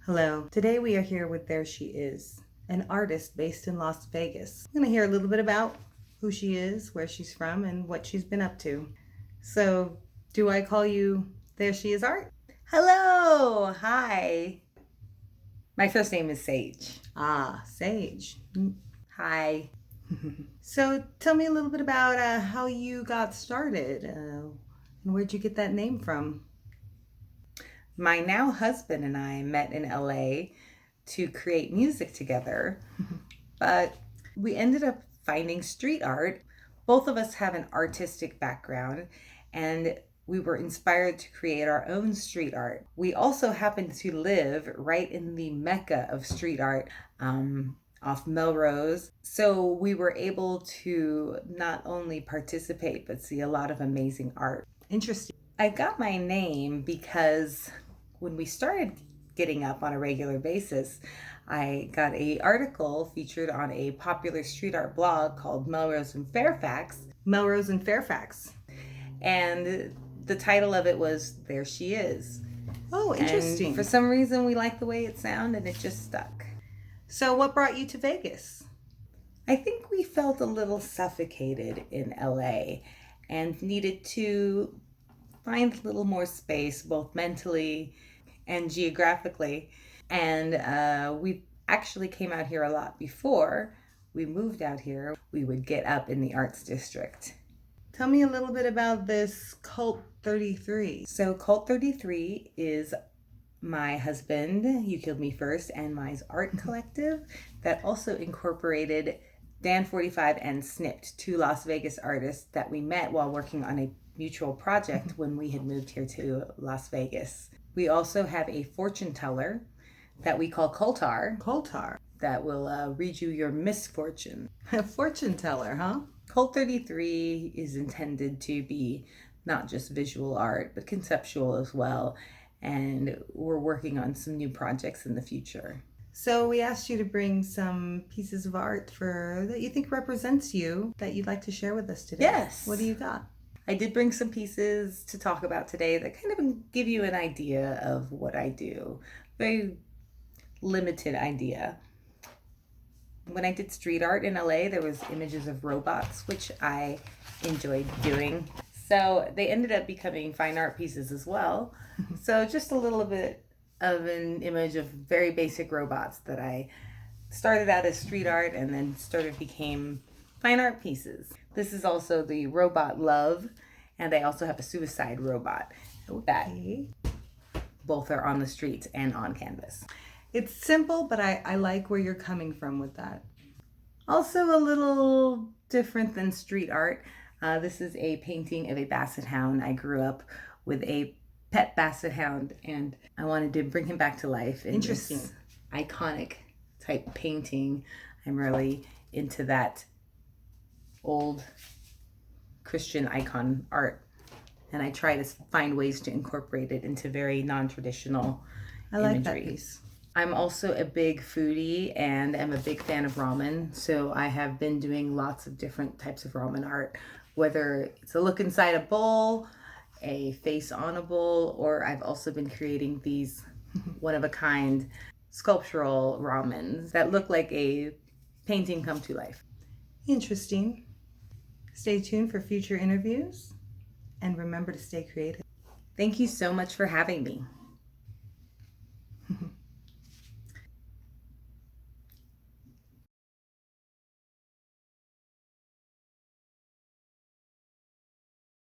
Hello. Today we are here with There She Is, an artist based in Las Vegas. I'm going to hear a little bit about who she is, where she's from, and what she's been up to. So, do I call you There She Is Art? Hello, hi. My first name is Sage. Ah, Sage. Hi. So, tell me a little bit about how you got started and where'd you get that name from? My now husband and I met in LA to create music together, but we ended up finding street art. Both of us have an artistic background and we were inspired to create our own street art. We also happen to live right in the mecca of street art, off Melrose. So we were able to not only participate, but see a lot of amazing art. Interesting. I got my name because when we started getting up on a regular basis, I got an article featured on a popular street art blog called Melrose and Fairfax. Melrose and Fairfax. And the title of it was There She Is. Oh, interesting. And for some reason, we liked the way it sounded and it just stuck. So, what brought you to Vegas? I think we felt a little suffocated in LA and needed to find a little more space, both mentally and geographically. And we actually came out here a lot before we moved out here. We would get up in the Arts District. Tell me a little bit about this Cult 33. So Cult 33 is my husband, You Killed Me First, and my art collective that also incorporated Dan 45 and Snipped, two Las Vegas artists that we met while working on a mutual project when we had moved here to Las Vegas. We also have a fortune teller that we call Coltar. Coltar. That will read you your misfortune. A fortune teller, huh? Cult 33 is intended to be not just visual art, but conceptual as well. And we're working on some new projects in the future. So we asked you to bring some pieces of art that you think represents you that you'd like to share with us today. Yes. What do you got? I did bring some pieces to talk about today that kind of give you an idea of what I do. Very limited idea. When I did street art in LA, there was images of robots, which I enjoyed doing. So they ended up becoming fine art pieces as well. So just a little bit of an image of very basic robots that I started out as street art and then became fine art pieces. This is also the robot Love, and I also have a suicide robot that both are on the streets and on canvas. It's simple, but I like where you're coming from with that. Also a little different than street art. This is a painting of a basset hound. I grew up with a pet basset hound and I wanted to bring him back to life. Interesting. This iconic type painting. I'm really into that old Christian icon art. And I try to find ways to incorporate it into very non-traditional imagery. Like that piece. I'm also a big foodie and I'm a big fan of ramen. So I have been doing lots of different types of ramen art, whether it's a look inside a bowl, a face on a bowl, or I've also been creating these one-of-a-kind sculptural ramens that look like a painting come to life. Interesting. Stay tuned for future interviews and remember to stay creative. Thank you so much for having me.